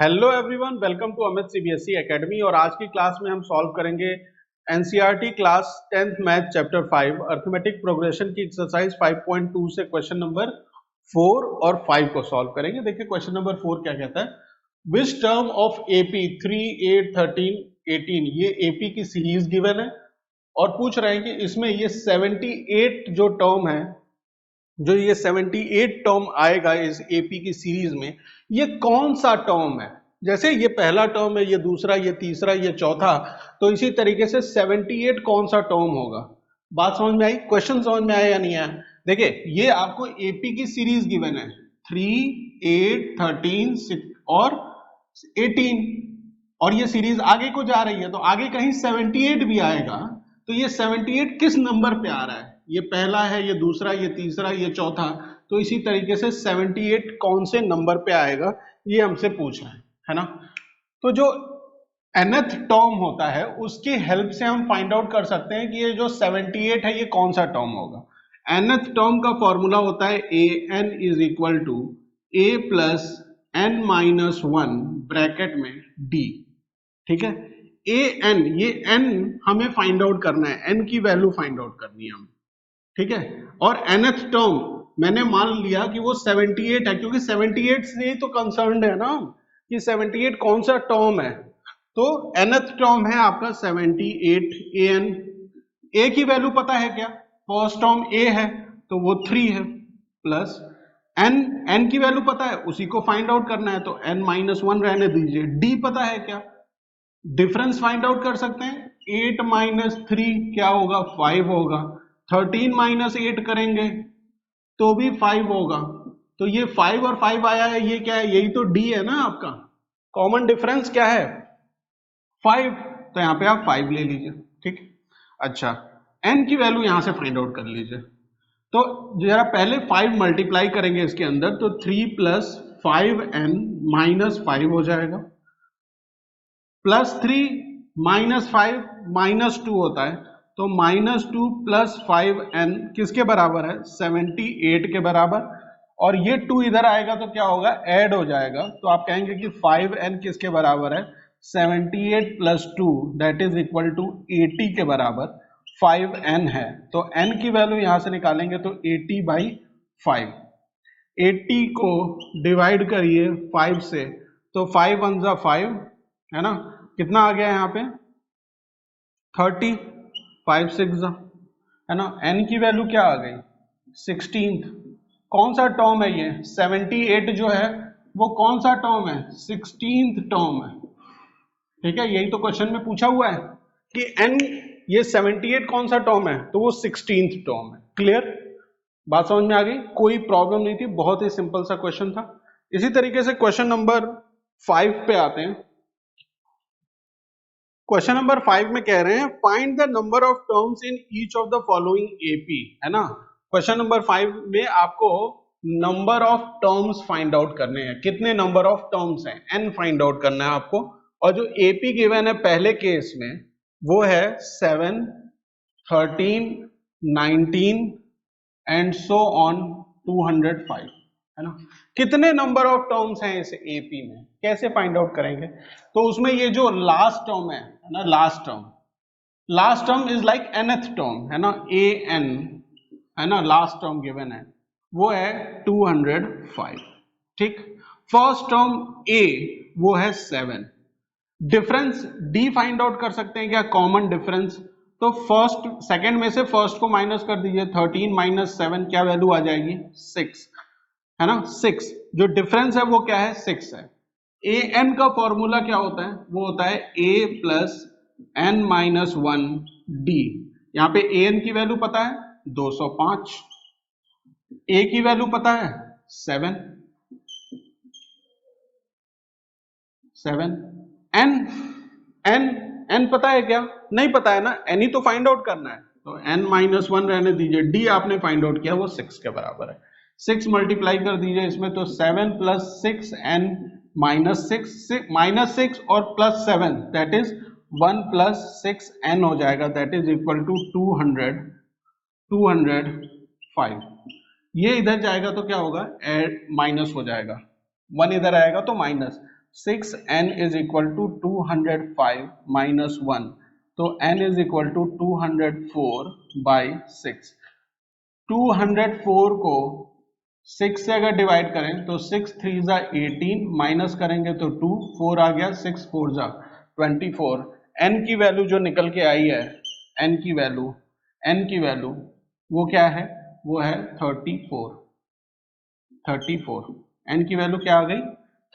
Hello everyone, welcome to Amit CBSE academy. और आज की क्लास में हम सॉल्व करेंगे NCERT class 10th math chapter 5 arithmetic progression की एक्सरसाइज 5.2 से क्वेश्चन नंबर 4 और 5 को सॉल्व करेंगे। देखिए क्वेश्चन नंबर 4 क्या कहता है। विच टर्म ऑफ एपी 3, 8, 13, 18, ये एपी की सीरीज गिवन है और पूछ रहे हैं कि इसमें ये 78 जो टर्म है, जो ये 78 टर्म आएगा इस एपी की सीरीज में, ये कौन सा टर्म है। जैसे ये पहला टर्म है, ये दूसरा, ये तीसरा, ये चौथा, तो इसी तरीके से 78 कौन सा टर्म होगा। बात समझ में आई? क्वेश्चन समझ में आया या नहीं आया? देखिए ये आपको एपी की सीरीज गिवन है 3, 8, 13, 6 और 18, और ये सीरीज आगे को जा रही है तो आगे कहीं 78 भी आएगा। तो ये 78 किस नंबर पे आ रहा है? ये पहला है, ये दूसरा, ये तीसरा, ये चौथा, तो इसी तरीके से 78 कौन से नंबर पे आएगा ये हमसे पूछ रहे हैं, है ना। तो जो nth टर्म होता है उसकी हेल्प से हम फाइंड आउट कर सकते हैं कि ये जो 78 है ये कौन सा टर्म होगा। nth टर्म का फॉर्मूला होता है an is equal to a plus n minus 1 bracket में d, ठीक है। ए एन, ये n हमें फाइंड आउट करना है, n की वैल्यू फाइंड आउट करनी है हमें, ठीक है। और nth टर्म मैंने मान लिया कि वो 78 है, क्योंकि 78 से ही तो कंसर्न्ड है ना कि 78 कौन सा टर्म है। तो nth टर्म है आपका 78 an। a की वैल्यू पता है क्या? फर्स्ट टर्म a है तो वो 3 है, प्लस n की वैल्यू पता है, उसी को फाइंड आउट करना है तो n माइनस 1 रहने दीजिए। d पता है क्या? डिफरेंस फाइंड आउट कर सकते हैं, 8 माइनस 3 क्या होगा? 5 होगा। 13 माइनस 8 करेंगे तो भी 5 होगा। तो ये 5 और 5 आया है, ये क्या है? यही तो d है ना आपका। कॉमन डिफरेंस क्या है? 5, तो यहां पे आप 5 ले लीजिए, ठीक। अच्छा, n की वैल्यू यहां से फाइंड आउट कर लीजिए। तो जरा पहले 5 मल्टीप्लाई करेंगे इसके अंदर, तो 3 प्लस 5n माइनस 5 हो जाएगा, प्लस 3 माइनस 5 माइनस 2 होता है, तो माइनस 2 प्लस 5n किसके बराबर है? 78 के बराबर। और ये 2 इधर आएगा तो क्या होगा? ऐड हो जाएगा, तो आप कहेंगे कि 5n किसके बराबर है? 78 plus 2 that is equal to 80 के बराबर 5n है। तो n की वैल्यू यहां से निकालेंगे तो 80/5। 80 को डिवाइड करिए 5 से, तो 5 1 जा 5, है ना। कितना आ गया यहाँ पे? 30, 5 6 जा, है ना। n की वैल्यू क्या आ गई? 16। कौन सा टर्म है ये? 78 जो है वो कौन सा टर्म है? 16th टर्म है, ठीक है। यही तो क्वेश्चन में पूछा हुआ है कि n, ये 78 कौन सा टर्म है? तो वो 16th टर्म है। क्लियर? बात समझ में आ गई? कोई प्रॉब्लम नहीं थी, बहुत ही सिंपल सा क्वेश्चन था। इसी तरीके से क्वेश्चन नंबर 5 पे आते हैं। क्वेश्चन नंबर 5 में कह रहे हैं find the number of terms in each of the following AP, है ना। क्वेश्चन नंबर 5 में आपको number of terms find out करने हैं। कितने नंबर ऑफ टर्म्स हैं? n फाइंड आउट करना है आपको। और जो एपी गिवन है पहले केस में वो है 7, 13, 19 एंड सो ऑन 205, है ना। कितने नंबर ऑफ टर्म्स हैं इस एपी में, कैसे फाइंड आउट करेंगे? तो उसमें ये जो लास्ट टर्म है ना, last term is like nth term, है ना, a n, है ना। लास्ट टर्म गिवन है वो है 205, ठीक। फर्स्ट टर्म a वो है 7। डिफरेंस d फाइंड आउट कर सकते हैं क्या? कॉमन डिफरेंस, तो फर्स्ट सेकंड में से फर्स्ट को माइनस कर दीजिए, 13 माइनस 7 क्या वैल्यू आ जाएगी? 6, है ना। 6 जो डिफरेंस है वो क्या है? 6 है। ए एन का फॉर्मूला क्या होता है? वो होता है a plus n minus 1 d। यहां पे ए एन की वैल्यू पता है 205, a की वैल्यू पता है 7, n पता है क्या? नहीं पता है ना, n ही तो फाइंड आउट करना है, तो n माइनस 1 रहने दीजिए। d आपने फाइंड आउट किया वो 6 के बराबर है। 6 मल्टीप्लाई कर दीजिए इसमें, तो 7 प्लस 6 n माइनस 6 और plus 7 that is 1 plus 6 n हो जाएगा, दैट इज इक्वल टू 205। ये इधर जाएगा तो क्या होगा? माइनस हो जाएगा, 1 इधर आएगा तो minus, 6n is equal to 205 minus 1, तो n is equal to 204 by 6। 204 को 6 से अगर डिवाइड करें तो 6 3 जा 18, माइनस करेंगे तो 2, 4 आ गया, 6 4 जा 24। n की वैल्यू जो निकल के आई है, n की वैल्यू वो क्या है, वो है 34। n की वैल्यू क्या आ गई,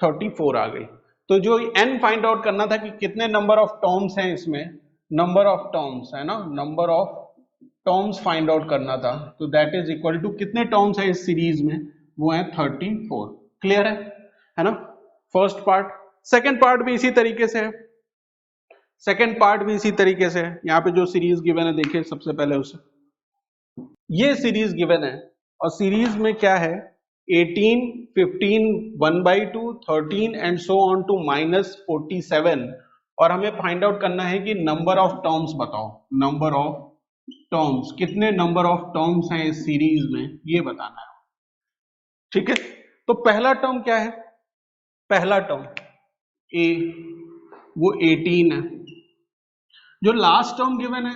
34 आ गई। तो जो n फाइंड आउट करना था कि कितने नंबर ऑफ टर्म्स हैं इसमें, नंबर ऑफ टर्म्स है ना, number of terms find out करना था, तो दैट इज इक्वल टू कितने टर्म्स है इस सीरीज में, वो है 34। क्लियर है ना, फर्स्ट पार्ट। सेकेंड पार्ट भी इसी तरीके से है, यहाँ पे जो सीरीज गिवन है देखिए सबसे पहले उसे, ये सीरीज गिवन है और सीरीज में क्या है 18, 15, 1/2, 13 एंड सो ऑन टू -47, और हमें फाइंड आउट करना है कि नंबर ऑफ टर्म्स बताओ, नंबर ऑफ टर्म्स, कितने नंबर ऑफ टर्म्स हैं इस सीरीज में, ये बताना है। ठीक है, तो पहला टर्म क्या है, पहला टर्म a, वो 18 है। जो लास्ट टर्म गिवन है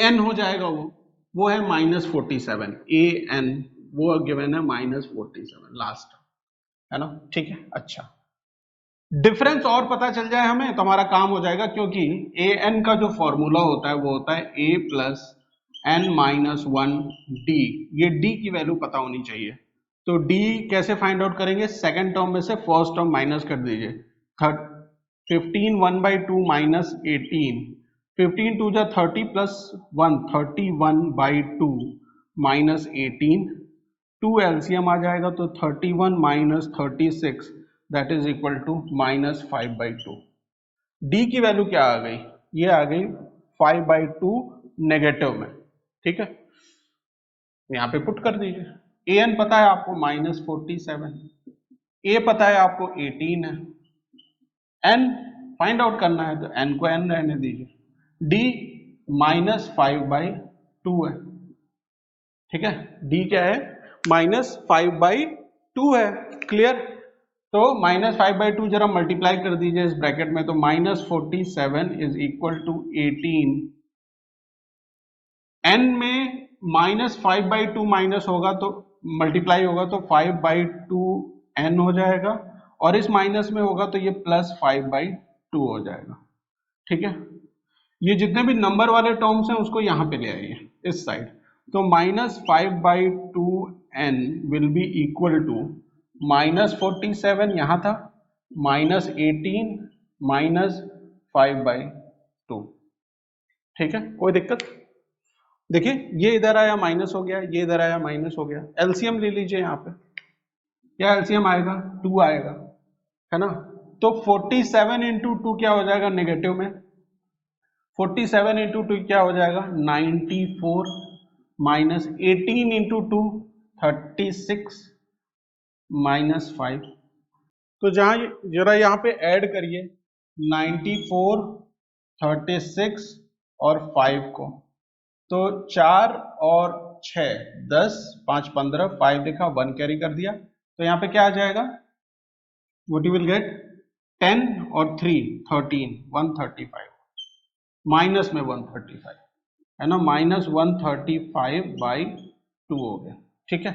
an हो जाएगा, वो है -47, an वो गिवन है -47 लास्ट, है ना। ठीक है, अच्छा डिफरेंस और पता चल जाए हमें तो हमारा काम हो जाएगा, क्योंकि an का जो फॉर्मूला होता है वो होता है a plus n minus 1 d, ये d की वैल्यू पता होनी चाहिए। तो d कैसे फाइंड आउट करेंगे, सेकेंड टर्म में से फर्स्ट टर्म माइनस कर दीजिए, 15 1/2 माइनस 18, 15 2 जा 30 प्लस 1 31/2 माइनस 18, 2 एलसीएम आ जाएगा तो 31 minus 36 that is equal to -5/2। D की वैल्यू क्या आ गई, ये आ गई 5/2 नेगेटिव में। ठीक है, यहां पे पुट कर दीजिए, an पता है आपको -47, a पता है आपको 18 है, n फाइंड आउट करना है तो n को n रहने दीजिए, d -5/2 है। ठीक है, d क्या है, -5/2 है। क्लियर, तो -5/2 जरा मल्टीप्लाई कर दीजिए इस ब्रैकेट में, तो -47 इज इक्वल टू 18, n में -5/2 माइनस होगा तो मल्टीप्लाई होगा तो 5/2 n हो जाएगा, और इस माइनस में होगा तो ये +5/2 हो जाएगा। ठीक है, ये जितने भी नंबर वाले टर्म्स हैं उसको यहाँ पे ले आइए इस साइड, तो -5/2 n will be equal to -47 यहाँ था, -18 -5/2। ठीक है, कोई दिक्कत, देखिए ये इधर आया माइनस हो गया, ये इधर आया माइनस हो गया, एलसीएम ले लीजिए, यहाँ पे क्या एलसीएम आएगा, 2 आएगा, है ना। तो 47 इंटू 2 क्या हो जाएगा नेगेटिव में, 47 इंटू 2 क्या हो जाएगा 94, माइनस 18 इंटू 2 36 -5। तो जहां जरा यहाँ पे ऐड करिए 94, 36 और 5 को, तो 4 और 6 10, 5 15, 5 देखा 1 कैरी कर दिया, तो यहाँ पे क्या आ जाएगा, व्हाट यू विल गेट 10 और 3 13, 135, माइनस में 135 है ना, -135/2 हो गया। ठीक है,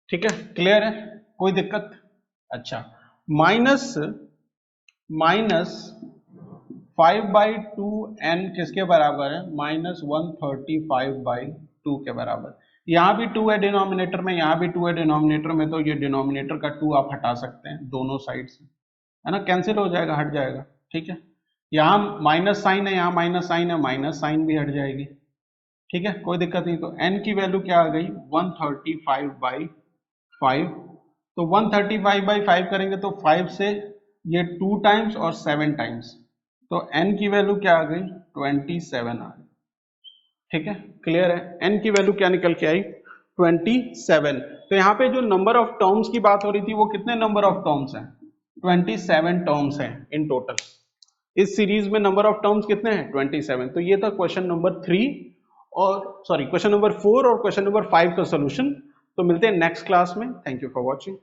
ठीक है, क्लियर है, कोई दिक्कत। अच्छा, माइनस 5/2 n किसके बराबर है, -135/2 के बराबर। यहाँ भी 2 है डिनोमिनेटर में, यहाँ भी 2 है डिनोमिनेटर में, तो ये डिनोमिनेटर का 2 आप हटा सकते हैं दोनों साइड से, है ना, कैंसिल हो जाएगा, हट जाएगा। ठीक है, यहाँ माइनस साइन है, यहाँ माइनस साइन है, माइनस साइन भी हट जाएगी। ठीक है, कोई दिक्कत नहीं। तो n की वैल्यू क्या आ गई 135/5, तो 135/5 करेंगे तो 5 से ये 2 टाइम्स और 7 टाइम्स, तो n की वैल्यू क्या आ गई 27 आ गई। ठीक है, क्लियर है, n की वैल्यू क्या निकल के आई 27। तो यहाँ पे जो नंबर ऑफ टर्म्स की बात हो रही थी वो कितने नंबर ऑफ टर्म्स हैं, 27 टर्म्स हैं इन टोटल। इस सीरीज में नंबर ऑफ टर्म्स कितने हैं 27। तो ये था क्वेश्चन नंबर 3 और क्वेश्चन नंबर 4 और क्वेश्चन नंबर 5 का सोल्यूशन। तो मिलते हैं नेक्स्ट क्लास में, थैंक यू फॉर वॉचिंग।